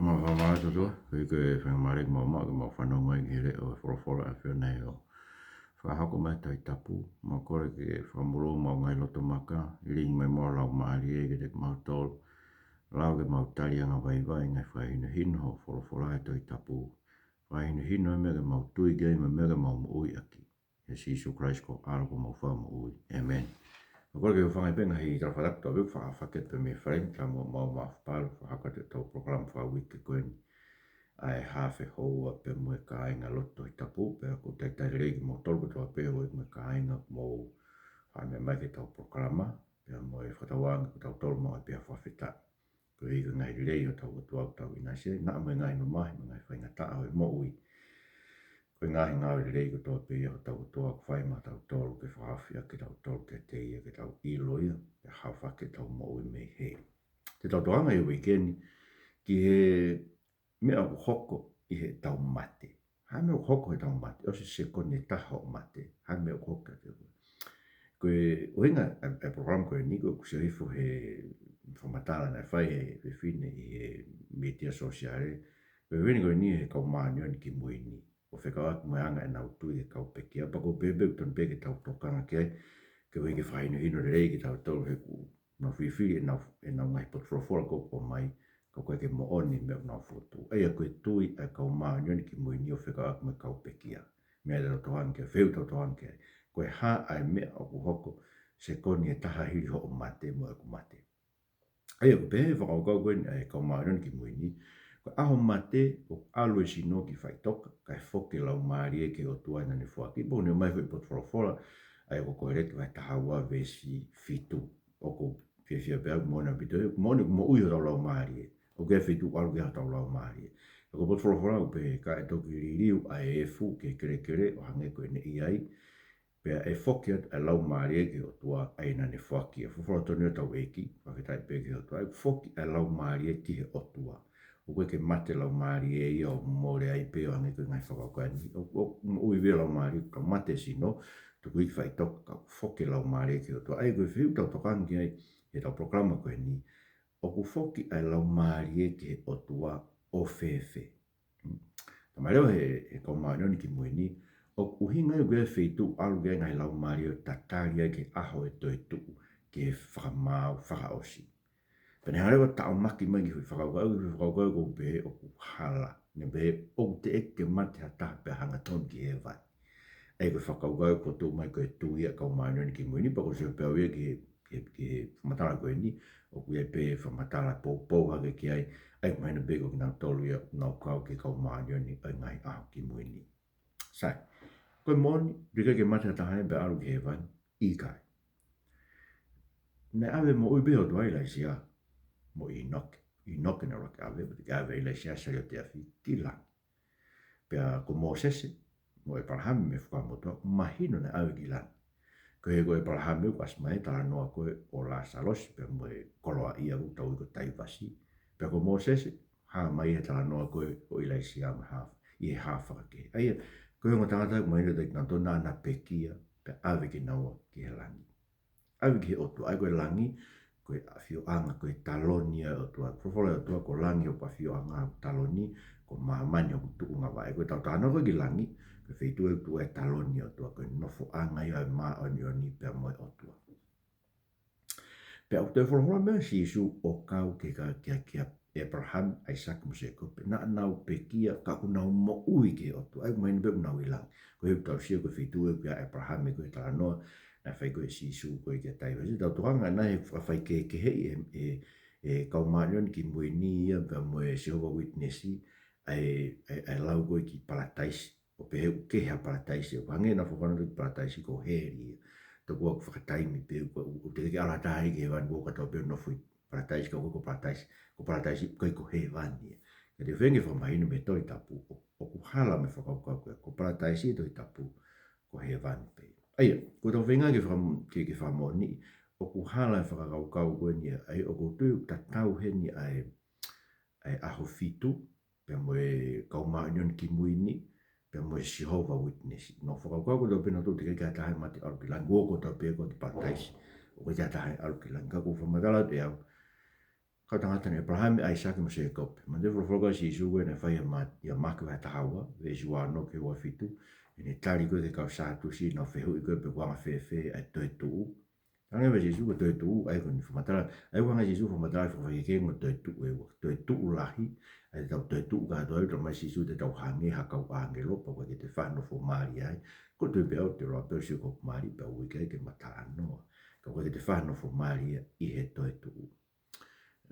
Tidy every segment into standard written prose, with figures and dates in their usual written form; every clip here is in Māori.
Ma fa ma to to ke fa ma le ma ke ma fa no ngai ke le o for a fe nei o fa ha ko ma tai tapu ma ko ke fa mo ma ngai lo to maka ling mai mo la ma ri ke te ma to la ke ma tali nga vai ngai fa ina hin ho for a tai tapu fa ina hin no me ke ma tu i ge me ke ma mo ui aki Jesus Christ ko al ko mo fa mo ui amen. Agora que eu falei bem aí, já falei que talvez faça que também frente, já uma fala, faça que o programa foi o que coen, ai hafe hoa pe mo kai nga loto i tapu pe ko te te regi mo tolu to pe o mo kai nga mo fa me mai ke tau programa pe mo e fatawang ko tau tolu mo pe fa fita ko i nga i rei o tau tau ina se na me ngai no mai ngai fa nga ta o mo ui ko ngai nga i rei ko to pe o tau to ko fai ma tau tolu ke fa afia ke tau tolu ke te ia ke tau i loia pe ha fa ke tau mo ui me he te tau toanga i weekend ki he mea o hoko i he tau mate. Ha mea o hoko he tau mate. O se kone taha o mate. Ha mea o hoko te koe. Koe, o hinga e program koe niko kusirifu he whamatala na whai he whine i he media sosiale. Koe whine koe ni he kau maanio ni ki mui ni. O whekawaki mai anga e nau tui he kau pekia. Pako bebe uton peke tau tokanga ke. Ke wei ke whaino hino rei ki tau tau he ku. Nau whiwhiri e nau ngai potrofora ko po mai. Ko koe ke mo oni me o nau fotu. Eia koe tui e kau maa nyoni ki mui ni o whika aku me kau pekia. Mea te totohan ke, wheu totohan ke. Koe ha ai mea o hoko se koni e taha hiri ho o mate mo e ku mate. Eia koe pehe whakau kau koe e kau maa nyoni ki mui ni. Koe aho mate o alu e sino ki whai toka. Kai whoke lau maari e ke o tuaina ni whaki. Bo ne mai koe pot whorofora. Eia koe koe reti vai taha ua vesi fitu. O ko whiawhia pēu mōna bito. Mōna mo ui ho lau maari e. O ke fitu alu ke hatau lau maari. Ko pot fora pe ka e toki ririu a e fu ke kere o hange ko ne iai. Pe e foki e lau maari ke o tua aina ne whaki. E fufora tonu e tau eki, whaketai pe ke o tua. E foki e lau maari ti he o tua. O koe ke mate lau maari e ia o more ai pe o hange ko ngai whakakoani. O ui vea lau maari ka mate sino. Tuku i whai toka ka foki lau maari ke o tua. Ai koe whiu tau tokangi ai e tau programa koe ni. O ku foki ai lau maari e ke o tua o fefe. Tama leo he kau maari ki mui ni. O ku hinga e koe wheitu alu ke ngai lau maari o tatari ai ke aho e toi tuu ke whakamau whakaosi. Pene harewa tau maki mai ki whakakau ko pe o ku hala. Ne pe o te eke mate hata pe hanga ton ki he vai. Ei koe whakakau ko tū mai koe tūia kau maari ki mui ni. Pako se pēo ia ki whamatala koe ni. O ku e pe whamatala pou hake ki ai. Ai mai na bego ki nau tolu ia nau kau ki kau maari ni ai ngai aho ki mui ni. Sai, koe moni, rika ke mate tahai pe alu ki he vai, i kai. Ne ave mo ui beho tuai lai sia, mo i noke na roke ave, but ke ave i lai sia sa yo te afi, ti lang. Pea ko mo sese, mo e parahami me whakamotua, mahino ne ave ki lang. Ko he koe parahami ukas mai, tala noa koe o la salos, pea mo e koloa ia utau i ko taivasi. Pea ko mo sese, ha mai he tala noa koe o i lai sia ma haf, i he hafaka ke. Aia, koe honga tangata ko mai rita ki nanto nana pekia, pe ave ki naua ki he langi. Ave ki he otu, ai koe langi, koe awhio anga, koe taloni o tua, profole o tua ko langi o pawhio anga taloni, ko mahamani o kutu unga wae, koe tau tāna koe ki langi, koe wheitu e tua e taloni o tua, koe nofo anga i ai maa o ni o ni pia moe o tua. Pea o te whorahora mea si isu o kau ke ka kia Abraham, Isaac, Moseko, pe na nau pe kia ka unau mo ui ke o tua, ai mai ni pe unau i lang, koe heu tau sia koe wheitu e kia Abraham e koe tala noa, na whai koe si isu koe kia taiwa. Si tau tohanga na he whai ke hei e kau maanion ki mui ni ia pa moe Jehovah Witnessi ai lau koe ki parataisi. O pe heu ke hea parataisi. O hange na whakana ki parataisi ko heri ia. Tau kua ku whakataimi pe u te ke ala tahi ke hewan kua katoa pe no fui parataisi ka ko parataisi. Ko parataisi koe ko hewan ia. Ka te whenge whamahinu me toi tapu. O ku hala me whakaukau koe. Ko parataisi toi tapu ko hewan pe. Aia, ko tau whenga ke whamo ni. O ku hala e whakaukau koe ni ai o ku tui tatau he ni ai aho fitu. Pea moe kaumaanion ki mui ni. Pea moe Jehovah Witness. No whakaukau ko tau pena tau te kei tahe mati alu ki lang. Ko tau peko ki parataisi. O kei tahe alu ki lang. Ka ku whamatala te au. ka tangata ni Abraham Isaac mo se kope ma de froga si suwe na fai ya maka va tahawa ve jua no ke wa fitu ni tali ko ke ka sa tu si no fe hu ko pe wa fe ai to tu anga ve si ko to tu ai ko ni fumata ai wa si fo mata fo ve ke mo to tu lahi ai to tu ga do ro ma si su de tau hangi ha ka wa nge lo po ke te fa no fo mari ai ko te be o te ro pe si ko mari pe u ke mata no ko ke te fa no fo mari I he to tu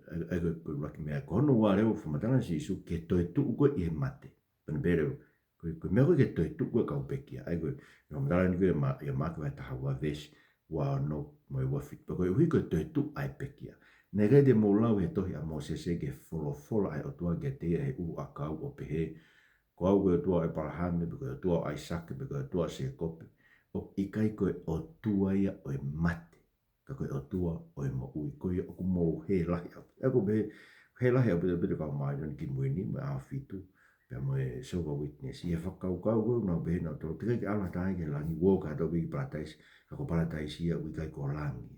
ai ko raki mea kono wa leo whamatanga si isu ke toi tuku koe I he mate. Pana bere ko mea koe ke toi tuku koe kau pekia. Ai koe whamatanga ni koe ia maka vai taha wa vesi wa no moi wa fit. Pa koe hui koe toi tuku ai pekia. Ne rei de mō lau he tohi a mō sese ke fola ai o tua ke te he u a kau o pehe. Ko au koe o tua ai parahame, pe koe o tua ai sake, pe koe o tua se kope. O ikai koe o tua ia o e mate. Ka koe o tua o e mo ui koe o ku mō he lahi au. Eko be he lahi au bete kau mai ni ki muini me a fitu. Pea mo e silver witness. I e whakau kau koe nau behe nau toro. Tika ki ala tae ke langi wō ka tau ki paratais. Ka ko paratais ia ui kai ko langi.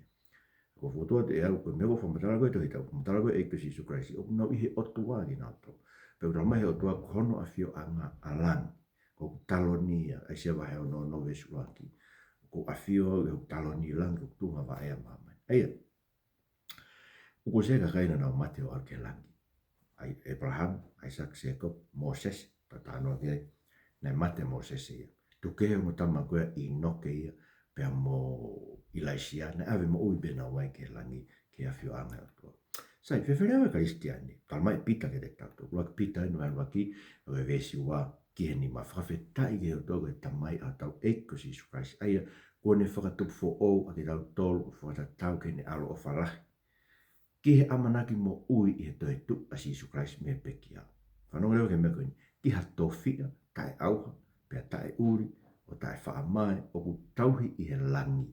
Ko fotoa te au koe mego whamatara koe tohi tau. Whamatara koe eik pesi su kraisi. O nau ihe o tua ki nau tau. Pea ura mahe o tua kono a fio anga a langi. Ko taloni ia. Ai sia wahe o no vesu laki. Ko a fio e taloni langi. Ko tunga wa ea mamai. Eia. Uko se ka kaina nau mate o arke langi. Ai Abraham, Isaac, Jacob, Moses, tatano ke nei mate Moses ia. Tuke mo tama koe I noke ia, pea mo Ilaisia, na ave mo ui bena wai ke langi ke a fio anga o tua. Sai, whewherewa Kristiani, talmai pita ke te tauto, ruak pita inu an waki, o e vesi ua ki he ni ma whawhetai ke o togo e tamai a tau eiko si Isu Christ. Aia, kone whakatupu fo ou a ke tau tolu, o whakatau ke ne alo o whalahi. Ki he amanaki mo ui I he toi tu a si Isu Christ me pekia. Whanonga leo ke mea koini, ki ha tofia, tae auha, pea tae uri, o tae whaamai, o ku tauhi I he langi,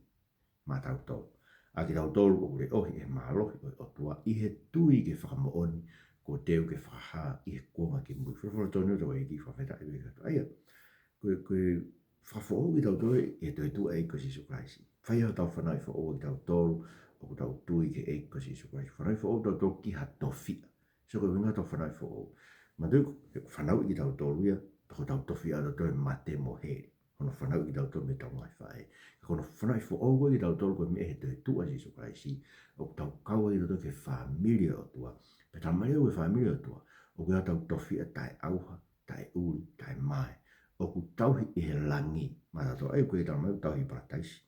ma tau tolu. A ki tau tolu o kure ohi e mahalohi o tua I he tui ke whakamooni, ko teo ke whakaha I he kuonga ki mui. Whawhara tonu tau e ki whawheta I weka tu. Aia, koe whawhao ki tau tolu I he toi tu e ko si Isu Christ. Whaiha tau whanai whao ki tau tolu, o tau tui ke eik ko si Isu Christ. Whanau whao tau tau ki ha tofia. So koe winga tau whanau whao. Ma tau whanau I tau tolu ia, tau tofia tau tau mate mo he. Kono whanau I tau tolu me tau ngai whae. Kono whanau whao koe I tau tolu koe me he toi tu a si Isu Christ. O tau kaua I tau ke familia o tua. Pe tau mai koe familia o tua. O koe tau tofia tae auha, tae uri, tae mai. O ku tauhi I he langi. Ma tau ai koe tau mai tauhi parataisi.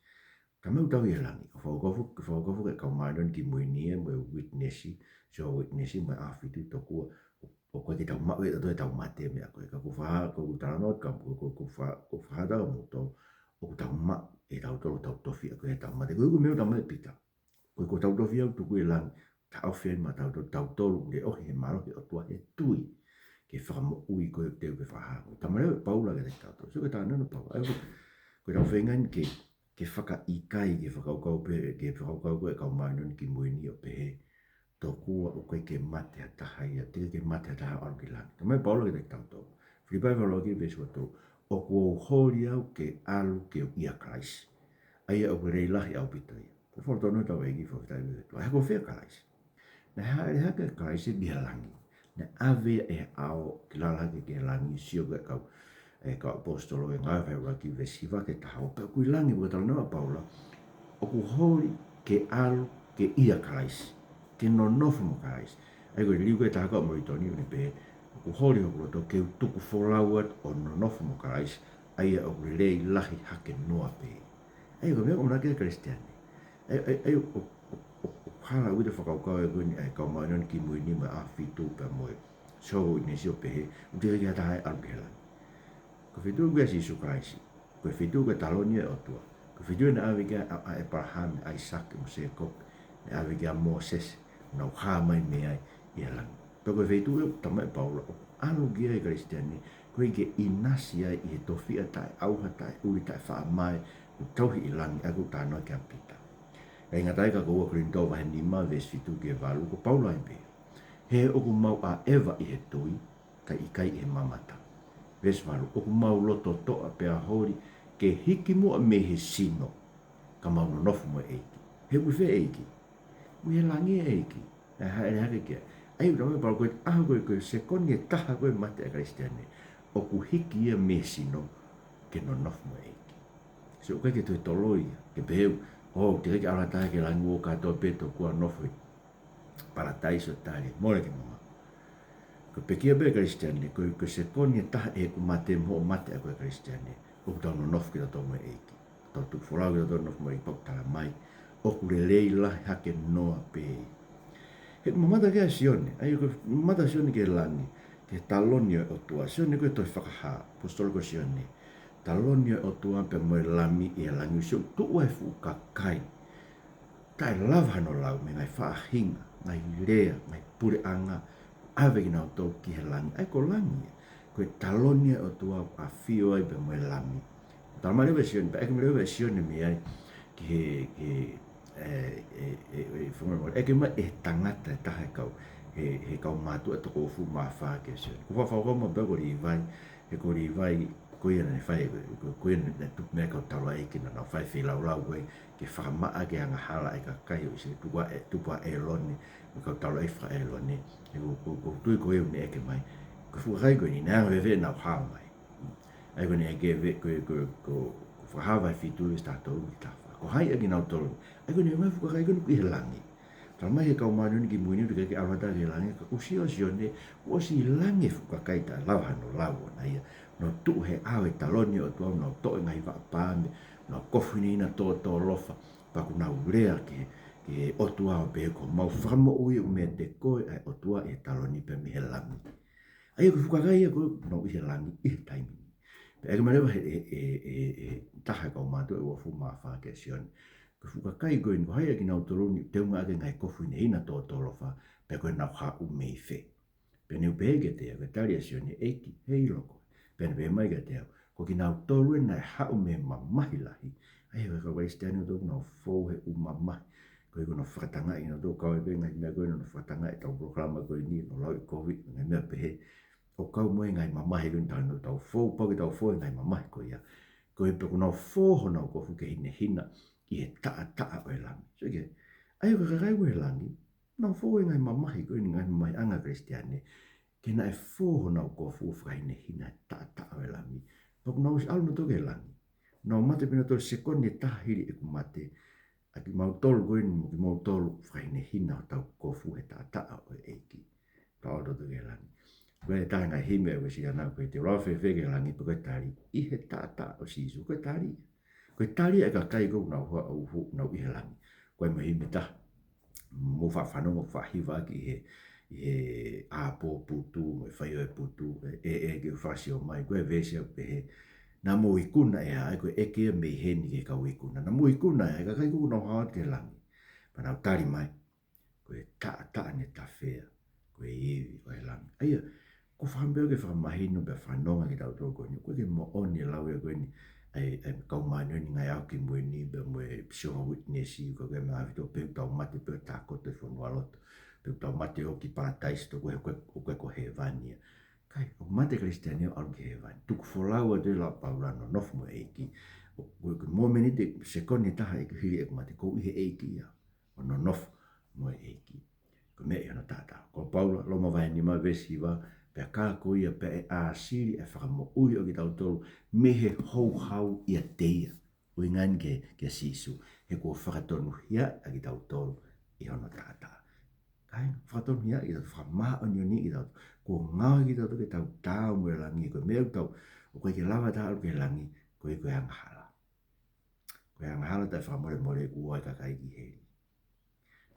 Ka mau tau I langi, ka whaukofu ke kau maidon ki muinia mo witnessi, so witnessi mo awhitu tokua, o koe ki tau mau e tau tau mate mea koe, ka ku whaha, ko ku taranot, ka ku whaha tau mo tau, o ku tau ma e tau tau tau tofi a koe tau mate, koe ku meu tau mai pita, koe ko tau tofi au tuku I langi, ka au whia ma tau tolu, ke ohi he maro ke o tua he tui, ke whakamo ui koe teo ke whaha, tamareo paula ke te tau, so ke tāna no paula, koe tau whengan ke whaka ikai ke whakaukau pe, ke whakaukau koe kau mainon ki muini o pehe, tō kua o koe ke mate a tahai, a tika ke mate a taha anu ki langi. Tā mai paula ke te tautou. Whipai whalo ki vesu ato, o kua hori au ke alu ke o ia krais. Aia o kua rei lahi au pita ia. Ka whalotono tau egi whakatai me tu. Ai ko whea krais. Na haere haka krais e biha langi. Na ave e ao ki lalaki ke langi sio ke kau. E ka apostolo e ngai whai waki vesiva ke taha o ka kui langi waka tala nawa paula o ku hori ke alu ke ia krais ke no nofu mo krais ai koe liu koe taha ka moritoni une pe o ku hori o kuroto ke utuku wholauat o no nofu mo krais ai o ku rei lahi hake noa pe ai koe mea kumana ke kristiani ai o hala uite whakaukau e koe ni ai kau mainon ki muini ma a fitu pe moe so inesi o pehe uti hake hata hai alu ke langi ko fitu ke si Isu Christ ko fitu ke talonia o tua ko fitu na ave ke a Abraham Isaac mo Jacob na ave ke a Moses na ha mai me ai ia lang to ko fitu tamai Paulo anu ge ai Kristiani ko ke inasia I to fia tai au hata uri tai fa mai ko tohi I lang aku tano ke apita ai ngatai ka ko Korinto va ni ma ves fitu ke valu ko Paulo ai be he o ko mau a Eva I he tui ka ikai e mamata ves malu o ku mau loto toa pe a hori ke hiki mua me he sino ka mau nofu mo eiki he ui fe eiki ui he langi eiki Ele hake kia. Ai ura mai pala koe aha koe se koni e taha koe mate a Kristiane. O ku hiki ia mesino ke no nofu mo eiki. Se o kai ke toi toloi ke peheu. O te reke ala taha ke langu o katoa peto kua nofu para taiso tali. Mole ke mama. Ko pekia be Kristiane koe se koni e taha e ku mate mo mate a koe Kristiane. O ku tau no nofu ki tato mo eiki. Tau tu folau ki tato nofu mo eiki pau tala mai. O ku le leila hake noa pei. He mamata ke sione, ai ko mamata sione ke lani, ke talonio o tua, sione ko to whakaha, apostol ko sione. Talonio o tua pe mo lami e langi sio tu e fu kakai. Tai lava no lau me ngai whaahinga, ngai rea, ngai pure anga, ave ki nao tau ki he langi, ai ko langi. Ko talonio o tua a fio ai pe mo lami. Talma lewe sione, pe eke me lewe sione mi ai, ki e ke mai e tangata e taha kau he kau matu e toko fu mawha ke sio. Ko whawhau ma bego ri vai, he ko ri vai koe na whai, koe na tup mea kau tala e kina na whai whilau lau koe ke whamaa ke anga hala e ka kai o se tupa e lone, kau tala e wha e lone, he ko tui koe une e ke mai, ko fukai koe ni nanga wewe na hao mai. Ai koe ni e ke we ko whahawai fitu e stato ui tafa. Ko hai agi nau tolu. Ai koe ni mai fuka kai koe ki he langi. Tala mai he kau manu ni ki muini uti ke awata ke langi. Ka usio sione, ua si langi fuka kai ta lau hano lau na ia. No tu he awe taloni o tuau no to ngai wa pāme. No kofu ni ina tō lofa. Paku nau rea ke o tuau pe ko mau whamo ui me te koe ai o tua e taloni pe mi he langi. Ai ko fuka kai ko no i he langi i he taimi. Pe ake marewa taha kau mātua e ua fu mawha ke sione. Ko fuka kai koe ni ko hai aki nau toroni te unga ake ngai kofu ni ina tō tolofa pe koe nau hau mei whe. Pe neu pehege te ake tari a sione eiki hei loko. Pe ne pehe mai ke te au. Ko ki nau tolu e nai hau me mamahi lahi. Ai hei ka waistani o tōku nau fōu he u mamahi. Koe koe no whakatanga i nau tōku kau e pe ngai mea koe no whakatanga i tau proklama koe ni no lau i COVID ngai mea pehe. O kau moe ngai mamahi koe tau tau fōu pau ki tau fōu ngai mamahi koe ia. Koe pe kunau fōho nau kofu ke hine hina i he taa o e langi. So ke, ai o kakai o e langi, nau fōu ngai mamahi koe ni ngai mamahi anga Kristiane, ke na e fōho nau kofu ka hine hina e taa o e langi. Pa kunau is alu no toke e langi. Nau mate pina tō sekoni e taha hiri e kumate, a ki mau tolu koe ni mo ki mau tolu ka hine hina o tau kofu he taa o e eiki. Pa o toke e langi. Koe taha ngai hime e wesi anau koe te rawe whege langi pa koe tari i he tata o sisu koe tari. Koe tari e ka kai kou nau hoa au hu nau i he langi. Koe mo hime taha mo whawhanongo whahiwa ki i he āpō putu, mo e whaio e putu, e ke whasio mai, koe vesi au pehe. Nā mo i kuna e hae koe eke e mei heni ke kau i kuna. Nā mo i kuna e ka kai kou nau haat ke langi. Pa nau tari mai, koe tata ne ta whea, koe iwi o he langi. Aia, ko whambeo ke whamahino pe whanonga ki tau tōko ni, koe ke mo oni lau e koe ni, ai kau manu ni ngai au ki mue ni, pe mue psioha witnessi, koe ke mea whito peu tau mate peu tākoto e whanua loto, peu tau mate o ki paradise to koe ko he vania. Kai, o mate Kristiani o alu ki he vania, tuku wholau a te lau paulano nofu mo eiki, koe ke mō meni te sekoni taha e ke hiri e kumate, kou ihe eiki ia, o no nofu mo eiki. Ko mea i hana tātā, ko paula loma vai ni ma vesi wa, pe ka ko ia pe e a siri e whakamo ui o ki tau tolu mehe hou hau ia teia ui ngani ke sisu he kua whakatonu hia a ki tau tolu i hono tātā. Kai, whakatonu hia i tau whakamaa o nioni i tau kua ngau ki tau toke tau tāu mwe langi koe mea tau o koe ke lawa tāu ke langi koe koe angahala. Koe angahala tai whakamore more ua i kakai ki hei.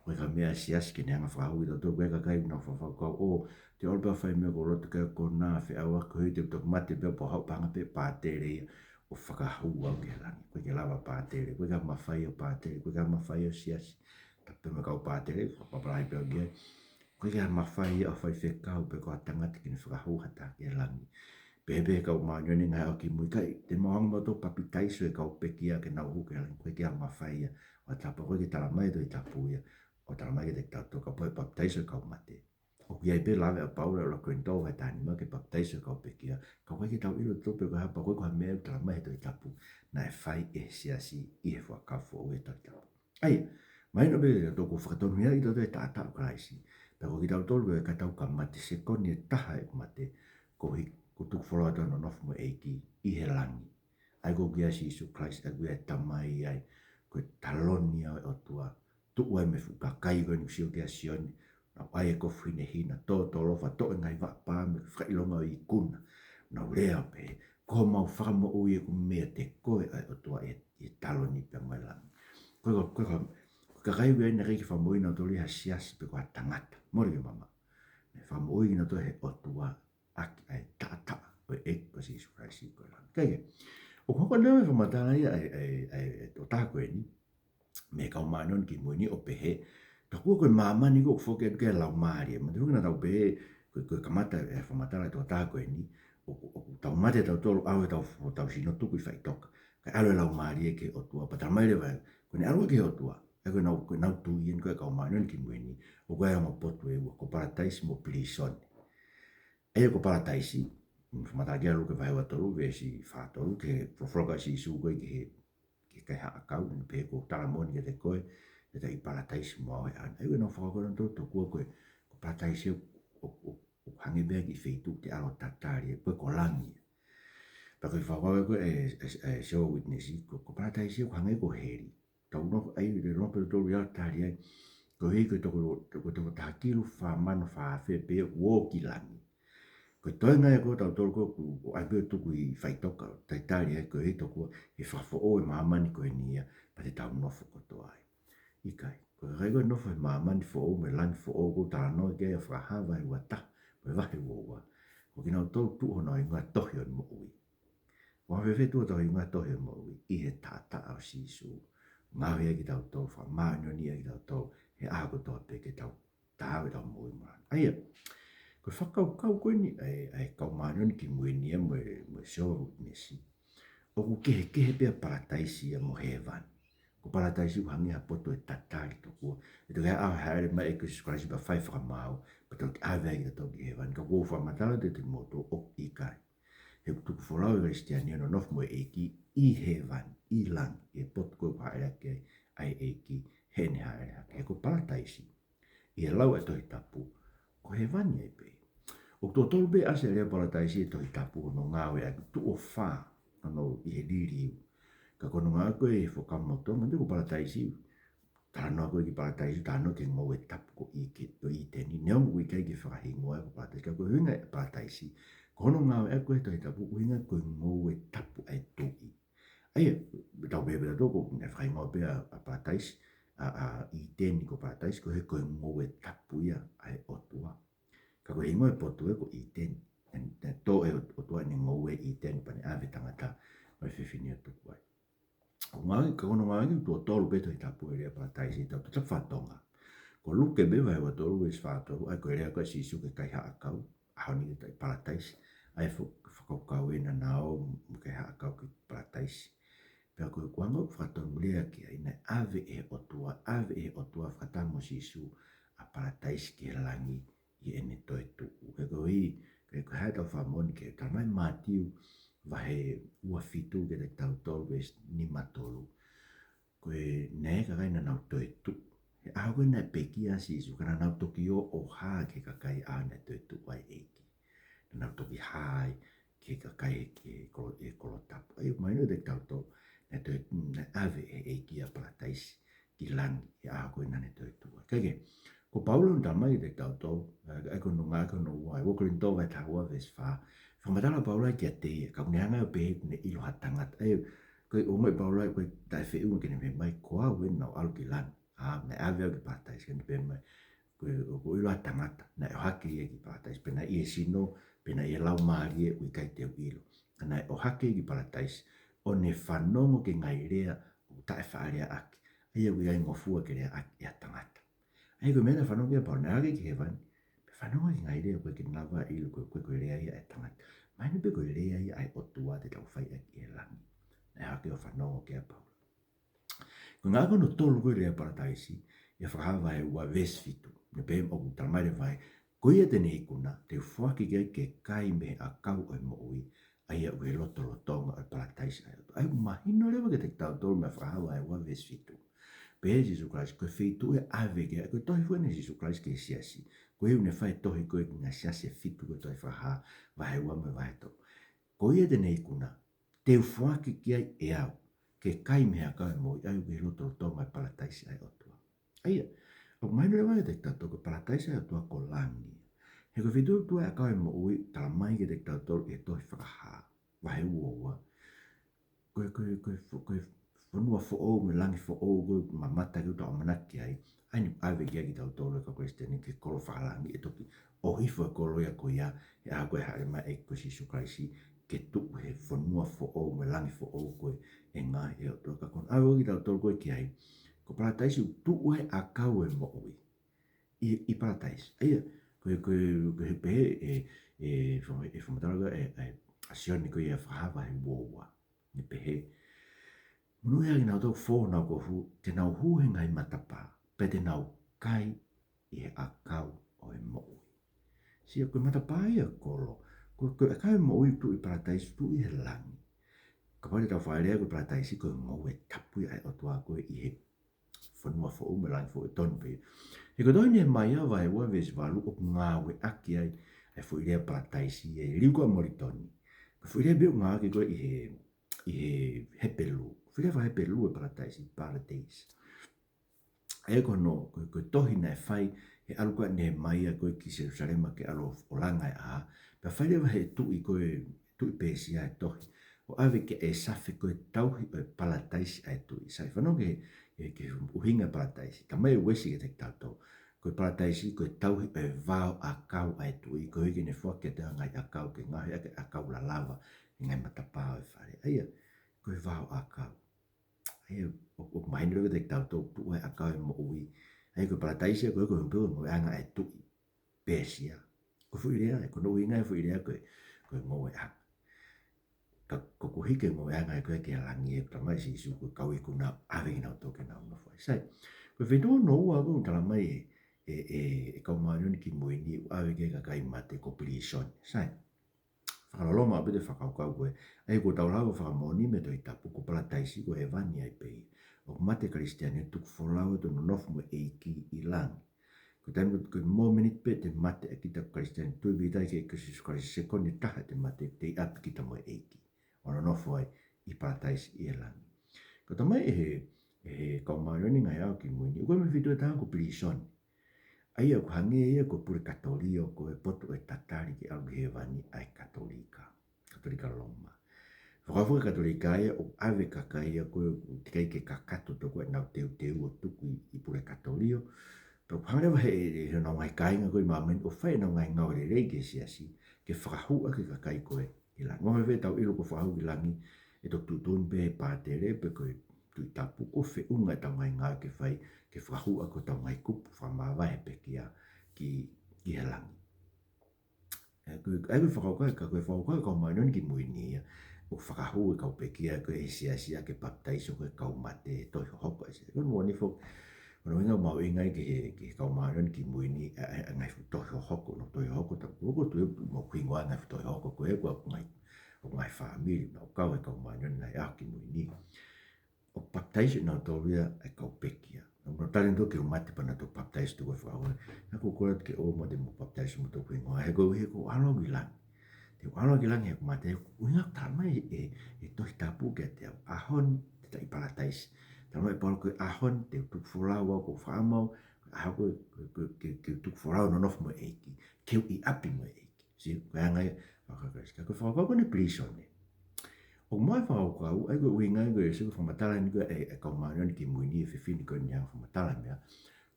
Koe ka mea siasi ke neanga whakahu i tau tolu koe kakai na whakakau o te olpa whai mea ko roto kea ko nā whi awa ko hui te tok mate pia po hau panga pe pātere ia o whakahu au ke langi. Koe ke lawa pātere, koe ka mawhai o pātere, koe ka mawhai o siasi. Ta pe me kau pātere, whakaparai pia kia. Koe ka mawhai o whai whekau pe ko atangati kini whakahu hata ke langi. Pepe kau maanyoni ngai au ki mui kai, te mohang mato papi taiso e kau pekia ke nau hu ke langi. Koe ke mawhai ia, o tapa koe ke talamai to i tapu ia, o talamai ke te tatu ka poe papi taiso e kau mate. O kia ipe lawe a paura la koe ntau hai tani ma ke baptaiso kau pekia. Kau kai ki tau ilo tope ko hapa koe ko ha mea tala mai to i tapu. Na e whai e siasi i he whakafo o e tau tapu. Ai, Mai no be to ko whakatonu ia i to te tātau kraisi. Pea ko ki tau tolu e katau ka mate se koni e taha e mate ko hi ko tuku wholoa tono nofu mo eiki i he langi. Ai ko kia si Isu Christ e kuia tamai ai ko taloni au e otua. Tuku ai me fukakai ko ni usio kia sioni. Na ai e ko whine hina tō tolofa tō e ngai wapa me whailonga i kuna. Na lea pe ko mau whakamo ui e ku mea te koe ai otua e taloni pe mai langi. Koe ka kai we na riki famoi na tori ha siasi pe ko tangata mori mama ne famoi na to he otua aki ai tata o e ko si surprise ko la kai o ko le me famata na ai to ta ko ni me ka manon ki mo ni o pe he ka ko mama ni ko fo ke la mari ma tu na ta pe ko kamata e famata la to ta ko ni o ta mate ta to au ta si no tu ku fai tok ka alo la mari ke otua pa ta mai le ko ni alo ke otua e ko nau tu ien ko ka mai non ki mueni o ko mo potu e ko paratais mo prison e ko parataisi ma ta gelo ke vai wa toru ve si fa toru ke profroga si su ko ke ha ka un pe ko ta mo ni de ko e ta i paratais mo e no fa ko non to ko parataisi o hangi be ki feitu te alo tatari ko langi pa ko fa ko e show witness ko parataisi ko hangi ko heri tau no ai le rompe to ya tari ai ko hi ko to ta kilu fa mano fa fe pe wo kilani ko to nga ko tau to ko ai be to ku i fai to ka ta tari ai ko hi to ko e fa fo o e mama ni ko ni ya pa te tau no fo ko to ai i kai ko re ko no fo mama ni fo o me lan fo o ko ta no ke fa ha va i wata ko va he wo wa ko ki no to tu no i nga to hi mo ui wa ve fe tu to i nga to hi mo ui i he ta au si su ngāwe ki tau tō wha mānyoni ki tau tō he āko tō pe ki tau tāwe tau mui mara. Aia, ko whakau kau koe ni ai kau mānyoni ki mui ni mo shoru nesi. O ku kehe pia parataisi mo he vani. Ko parataisi ku hangi ha poto e tatari tō kua. E tō kea awa haere mai e kusi skorasi pa whai whakamau. Pa tō ki awe ki tau ki he vani. Ka kua whamatala te te moto o i kai. He tuku wholau e Kristiani no nofu mo e ki i he vani. I lang e pot ko pa era ke ai e ki he ne haere ke ko parataisi i e lau e tohi tapu ko he vani e pe o to tolu be ase le parataisi e tohi tapu no ngawe a tu o fa no i he liri ka kono ngā koe e whakamoto ma te ko parataisi tano ko ki parataisi tano ke ngau e tapu ko i ke to i teni neo mo i kai ki whakahingoa ko parataisi ka ko hunga e parataisi kono ngawe a koe tohi tapu ko hinga ko ngau e tapu ai tohi ai tau bebe da toko ne fai mo be a patais i teni ko patais ko he ko mo e tapu ia ai otua ka ko ingo e potu e ko i teni en to e otua ni mo e i teni pa ne ave tangata mai fifini to ko ngai ka no ngai to tolu beto i tapu e patais i tau fatonga ko luke be vai wa tolu e sfato ai ko rea ko si su ke kai ha kau a ni tai patais ai fo ka we na nao ke ha kau ki patais pea koe kuanga whakatongurea ki ai nei ave e otua whakatamo sisu a parataisi ki he langi i ene toi tuku. Ke koe i, ke koe hae tau whamoni ke tamai mātiu wahe ua fitu ke te tau tolu wes ni matolu. Koe nei ka kai na nau toi tuku. He aho koe nei pekia sisu kana nau toki o hā ke kakai a nei toi tuku ai eiki. Nau toki hāi ke kakai ke kolotapu. Ai maino te tau tolu. Ne ave e kia parataisi ki langi e a koe nane toi tua. Kage, ko Paulo nta mai te tau tau, e kono ngā kono wai, wo korin tō vai tāua ves whā. Whamatala Paulo ai kia te ia, ka unea ngai o pehe kune ilo hatangata. E, koe o mai Paulo ai koe tai whi unga kene me mai koa wen nau alu ki langi. Ne ave au ki parataisi kene pe mai. Koe o ilo hatangata, na e hake ia ki parataisi, pena i e sino, pena i e lau maari e ui kai te ilo. Na e o hake ki parataisi, o ne whanongo ke ngai rea o tae whaarea aki. Ai au iai ngofua ke rea aki a tangata. Ai koe mena whanongo ia pao nāke ki he wani. Pe whanongo ki ngai rea koe ki nawa ilu koe rea ia e tangata. Mai ni pe koe rea ia ai otua te tau whai aki e langi. Nai hake o whanongo ke a pao. Ko ngā kono tolu koe rea parataisi, ia whakahawa e ua vesfitu. Ne pe o talamaire vai, koe ia tene ikuna, te whaki ke kai me a kau o mo ui, ai au e loto tonga ai parataisi ai. Ai mahino lewa ke te tau tolu me whahawa e ua vesfitu. pe Jesus Christ ko fitu e ave ke ko tohi fo ne Jesus Christ ke siasi ko e ne fai tohi ko nga siasi fitu ko tohi fa ha vai wa me vai to ko ia de nei kuna te ufua ki ai e au ke kai mea ka mo ai ke roto to mai palataisi ai otua ai o mai no vai de tato ko palataisi ai otua ko langi he ko fitu tu e ka mo ui tala mai ke de tato e tohi fa ha vai wa ko whanua fo o me langi fo o ko ma mata ki uta o manaki ai ai ni ave ki aki tau tolo ka Christian ki kolo whakalangi e toki o hifo e kolo ia ko ia e a koe haere mai e ko Sisu Kraisi ke tuku he whanua fo o me langi fo o koe e ngā e o toka kon ave o ki tau tolo koe ki ai ko parataisi u tuku he a kau e mo ui i parataisi aia koe he pehe e whamataraga e asioni koe ia whahawa he wowa ni pehe Munu ia nau tau fō nau ko hu, te nau hu he ngai matapa, pe te nau kai i he akau o e mo'ui. Sia koe matapa ia kolo, koe akau e mo'ui tu i parataisi tu i he langi. Ka pare tau whaerea koe parataisi koe ngau e tapu i ai o tua koe i he whanua fo ume langi fo e tonu pe. He koe toini e mai awa e ua vesi walu o ngā we aki ai e fo i rea parataisi e riu koe moritoni. Koe fo i rea beo ngā ki koe i he hepelu. Whilewa he pe lua parataisi, paradise. E kono, koe tohi nei whai, he aluka ne mai a koe ki Jerusalema ke alo o langa e a, pa whilewa he tui koe, tui pēsia e tohi. O ave ke e safi koe tauhi o parataisi e tui. Sai whanonge ke uhinga parataisi, ka mai wesi ke te tato. Koe parataisi, koe tauhi o vau a kau e tui, koe hiki ne fwake te ngai a kau ke ngahi ake a kau la lava, ngai matapao e whare. Aia, koe vau a kau. O mai nere te tau tō tu e akau e mo ui. Ai ko parataisi ko ko humpu mo anga e tu pesia. Ko fu idea ko no ina fu idea ko mo e a. Ko hike mo anga e ko ke langi e tamai si su ko kau ku na ave na to ke na no foi. Sai. Ko ve no wa ko tamai ko ma ni ki mo ni ave ke ka kai mate ko prison. Sai. Whakaloma a pete whakaukau koe, ai ko tau lau whakamoni me toi tapu ko parataisi ko e vani ai pei. O mate Kristiani tuk wholau to no nofu mo eiki i langi. Ko taimi ko mō minit pe te mate e kita Kristiani tui vitai ke Jesus Christ se koni taha te mate te api kita mo eiki. O no nofu ai i parataisi i e langi. Ko tamai e kaumarioni ngai au ki muini, uko me fitu e taha ko pirisoni. Aia ko hange ia ko pure katolio ko e poto e tatari ki au he vani ai katolika Roma. Whakafuka katolika ia o ave kaka ia ko tikai ke kakato toko e nau teu o tuku i pure katolio. Pero hangewa he nau ngai kainga ko i mamen o whai nau ngai ngau re rei ke siasi ke whakahua ke kakai koe i langi. Ngome whe tau ilo ko whakahua ki langi e to tutun pe he pātere pe koe tui tapu o whe unga tau ngai ngau ke whai ke whakahua ko tau ngai kupu whamawa he pe kia ki he langi. Ai koe whakaukai ka koe whakaukai kau mai noni ki muini ia o whakahua kau pe kia koe e siasia ke baptaiso koe kau mate toi hoko e se. Koe mwani fo, kono inga mau ingai ke kau mai noni ki muini ngai fu toi hoko no toi hoko ta koko tu mo kuingoa ngai fu toi hoko koe kua ngai whamiri ma o kau e kau mai noni ngai aki muini. O baptaiso na toria e kau pe kia. No talento ke mate pana to baptize to fa wa na ko ko ke o mo de mo baptize mo to ko ngo he ko alo gilang te alo gilang he mate u nga ta mai e to tapu ke te ahon te i parataisi ta mai por ko ahon te tu fula wa ko fa mo a ko ke tu fula no no mo e ki i api mo e si ko nga ka fa ko ne prison o mai whakau, ai koe uingai koe e siku whamatala ni koe e kau maarioni ki muini e whiwhini koe ni hau whamatala mea.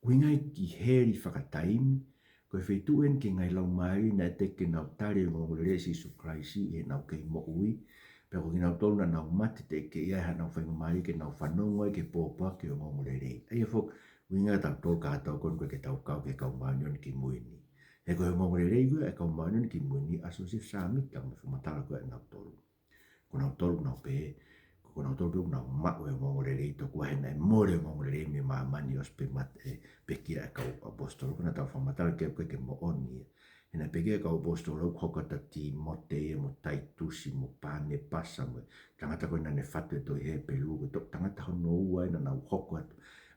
Uingai ki heri whakataimi, koe whituen ki ngai lau maari na e teke nau tari o ngongolere Sisu Kraisi e nau kei mo ui. Pea ko ki nau tolu na nau mate te ke ia ha nau whainga maari ke nau whanongo ke pōpua ke o ngongolere. Ai e whok uingai tau tō kātau kon koe ke tau kau ke kau maarioni ki muini. He koe ngongolere koe e kau maarioni ki muini aso si whamita me whamatala koe e nau tolu. Kuna tolu na pe kuna tolu na ma o ngorere to ko hena more ngorere me ma mani os pe mat pe kia ka apostol kuna ta fa matar ke mo oni ena pe kia ka apostol ko ka ta ti mote mo tai tu si mo pane pasa mo tanga ta ko na ne fatu to he pe lu to tanga ta no wa na na hoko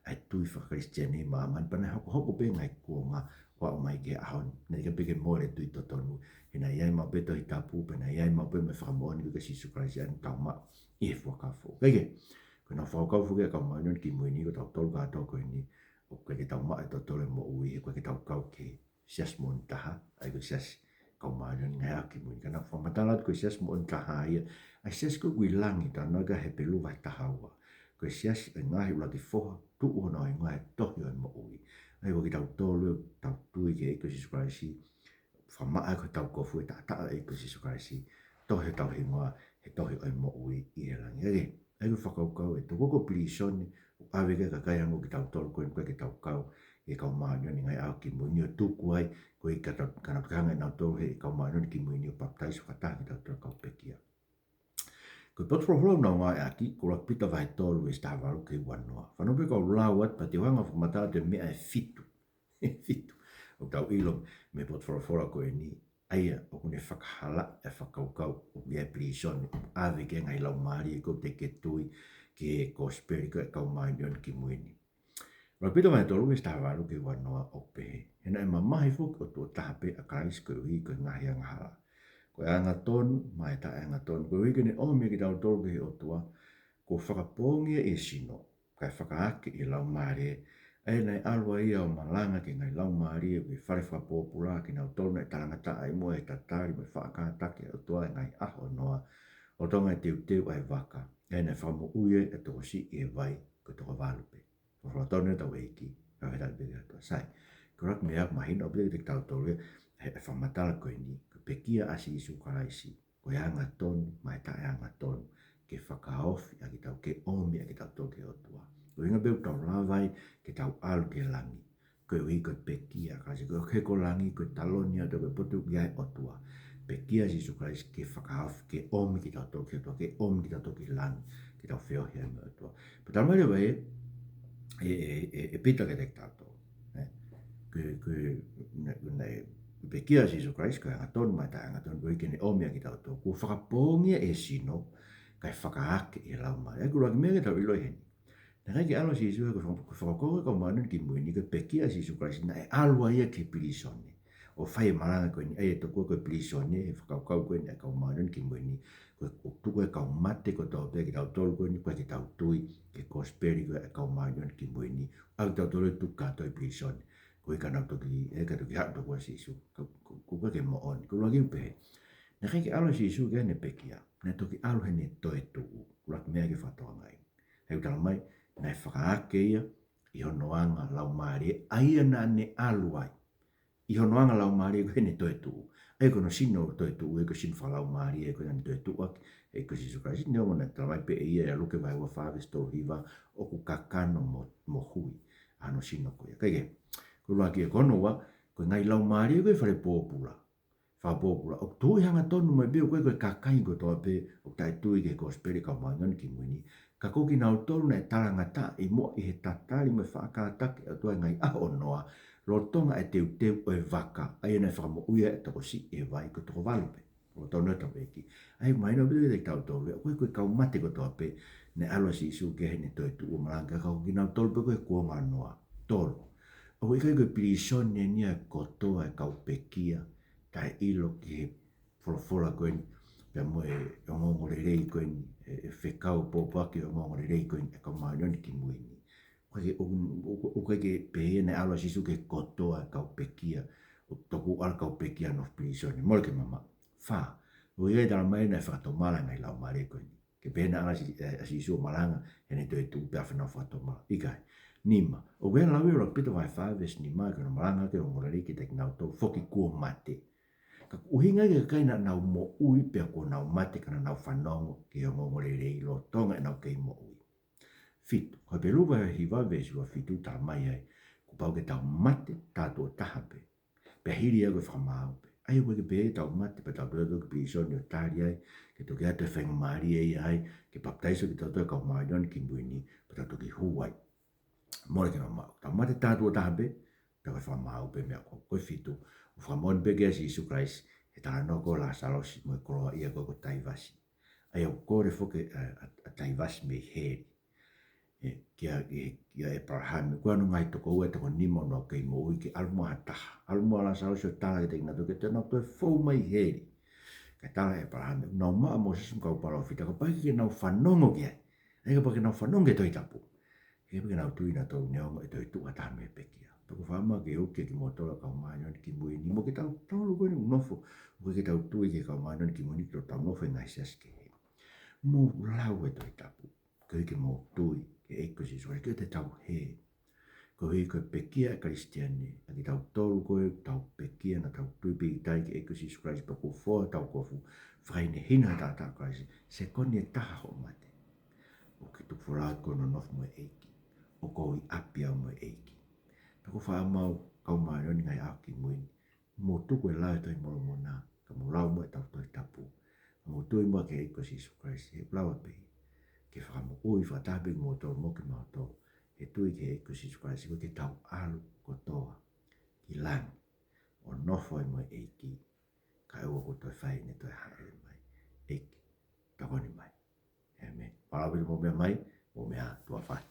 ai tui whakaristiani man pana hoko pe ngai kuonga wa o mai ke ahon nei ka peke mo le tui totonu ina iai ma beto i tapu pena iai ma pe me whakamoni ka sisu Christ an tauma i whakafo kege kuna whakau fuke ka mai non ki muini ko tau tolu kato ko ni o ke tauma e totole mo ui ko ke tau kau ke sias mon taha ai ko sias kau mai non ngai aki muini kana whamatalat ko sias mon taha ia ai sias ko guilangi ta no ka he pelu vai taha ua ko sias e ngahi ula ki foha tu ono e ngahi tohi o mo ui ai ko ki tau tolu tau tui ke ko sisu Christ whamaa ko tau kofu e ta e ko sisu Christ tohi tau hingoa he tohi o mo ui i e langi ege ai ko whakaukau e toko ko pilisoni awe ke ka kai ango ki tau tolu ko ke tau kau e kau maanyo ni ngai au ki muini o tuku ai ko i kana tukanga e nau tolu he kau maanyo ni ki muini o baptaiso kata ki tau tolu kau pekia ko pot fro no nga aki ko la pita vai tolu e sta valu ke wanoa whanu pe kau lawat pa te wanga whakamata te mea e fitu fitu o tau ilo me pot fro ko e ni aia o kune whakahala e whakaukau o ia prison ave ke ngai lau maari ko te ke tui ke kosperi ko e kau maanyo ki muini Ra pita mai tolu e sta valu ke wanoa o pehe ena e mamahi fuk o tu tahape a karis ko ui ko ngahi ang hala ko anga tonu mai ta anga tonu ko ui kene omi ki tau tolu ke o tua ko whakapongia e sino kai whakaake i lau maari e nei alwa ia o malanga ki ngai lau maari e kui whare whapopula ki nau tolu e tarangata ai mua e tatari me whakatake o tua e ngai aho noa o tonga e teu ai waka e nei whamu uie e toko si e vai ko toko valupe o whatone tau eiki ka whera bega tua sai ko rak mea mahina o bega te tau tolu e whamatala koe ni ko pekia asi isu karaisi ko e anga tonu mai ta e anga tonu ke whakaofi a ki tau ke omi a ki tau toke o tua. Ko inga beu tau lavai ke tau alu ke langi. Ko ui ko pekia kasi ko ke ko langi ko talonia to ke potu iai o tua. Pekia si su Christ ke whakaofi ke omi ki tau toke o tua ke omi ki tau toke langi ki tau whio hea me o tua. Pe tau mai wei e pita ke tek tau tau. Ko pekia si su Christ ko hanga tonu mai ta hanga tonu ko ikene omi a ki tau toke. Ko whakapongia e sino kai whakaake i lau mai. Aku raki mea tau ilo heni. Na kai ki alo si isu ko whakakonga ka manu ki muini ka pekia si isu Christ na e alua ia ki pilisone. O whai maranga koe ni e toko ko pilisone e whakaukau koe ni a kau manu ki muini. Ko tuko e kau mate ko tau pe ki tau tolu koe ni koe ki tau tui ke kosperi koe e kau manu ki muini. Au tau tolu tuka toi pilisone. Ko i kanau toki e ka toki hato koe si isu. Ko ke mo on. Ko raki upehe. Na kai ki alo si isu ke ne pekia. Na toki alu hene toe tuu, kurak mea ki whatoa ngai. Hei tala mai, na e whakaake ia, i honoanga lau maari, aia na ne alu ai. I honoanga lau maari ko hene toe tuu. Ei kono sino toe tuu, e ko sin whalau maari, e ko hene toe tuu ak, e ko sisu kai sin neonga na tala mai pe ia, e luke vai ua whaves tō hiva, o ku kakano mo hui, ano sino koe. Kaike, kurua ki e kono wa, ko ngai lau maari, ko e whare pōpula. Whapopula. O tui hanga tonu mai beo koe koe kakai ko toa pe o tai tui ke kosperi ka mangan ki muini. Ka koki nau tolu na e tarangata i mo i he tatari me whaakatake a tua ngai aho noa lo tonga e teu o e waka ai ena whakamo uia e toko si e vai ko toko valupe. O tau neta peki. Ai maina beo te tau tolu. Koe koe kau mate ko toa pe ne alo si isu ke hene toi tu o malanga ka koki nau tolu pe koe kuonga noa. Tolu. O koe koe pilisone nia kotoa e kau pekia. Tai ilo ki he wholofola koen, pia mo e ongongo re rei koen, e whekau pōpaki o ongongo re rei koen, e ka maunioni ki muini. O koe ke pehene alo sisu ke kotoa kau pekia, o toku ala kau pekia no pilisoni, mole ke mama, wha, o iei tala mai na whakato mala ngai lau mare koen, ke pehene ala sisu o malanga, hene toi tu pia whanau whakato mala, ikai. Nima, o koe lau iro pito vai whaves ni mai kono malanga ke o ngorari ki tek nau tau, foki kua mate, ka uhinga ke kai na nau mo ui pe ko nau mate kana nau whanongo ke o ngongore rei lo tonga e nau kei mo ui. Fitu, hoi pe luwa hiwa vesi wa fitu ta mai ai, ku pau ke tau mate tātua tahape, pe hiri e koe whamau pe. Ai koe ke pe tau mate pe tau tuato ke pisoni o tari ai, ke toki ate whenga maari e ai, ke paptaiso ki tau toa kau maarion ki muini, pe tau toki huai. Mole ke mamau, tau mate tātua tahape, pe koe whamau pe mea koe fitu, whamon peke si Isu Christ, e tala noko la salosi mo e koroa ia koko taivasi. Ai au kore foke a taivasi me heri. kia Abraham ko no ngai to ko e to nimo no ke mo ki almo ata almo la sa so tala ke na to ke no to fo mai he ka tala Abraham no ma mo se ko para fita ko pa ki no fanongo ke ai ka pa ki no fanongo to itapu ke pa ki no tu ina to ne o to tu ata me pe ki to ko fama ke o ke mo to la ka ma no ki mo ni mo ke ta to lu ko ni no fo ko ke ta tu ke ka ma no ki mo ni to ta no fe ngai ses ke mo lau e to itapu ke mo tui ke eko si so ke te tau he ko he ko pekia kristiani aki tau tolu ko tau pekia na tau tui pe tai ke eko si so Christ pa ko fo tau ko fu fraine hina ta ta Christ se koni taha ho mate o ke tu fora ko no nof mo eiki o ko i apia mo eiki pa ko fa mau kau mai ni ngai aki mo mo tu ko la to mo mo na ka mo la mo tau to tapu mo tu mo ke eko si so Christ e blawa pe ke whakamo oi whatabe mo tō mo ke mau tō e tui ke e kusi skwasi ko ke tau alu ko toa ki lang o nofo e mo e ki ka ewa ko toi whai ne toi haere mai e ki takoni mai e me parawe mo mea mai mo mea tua whai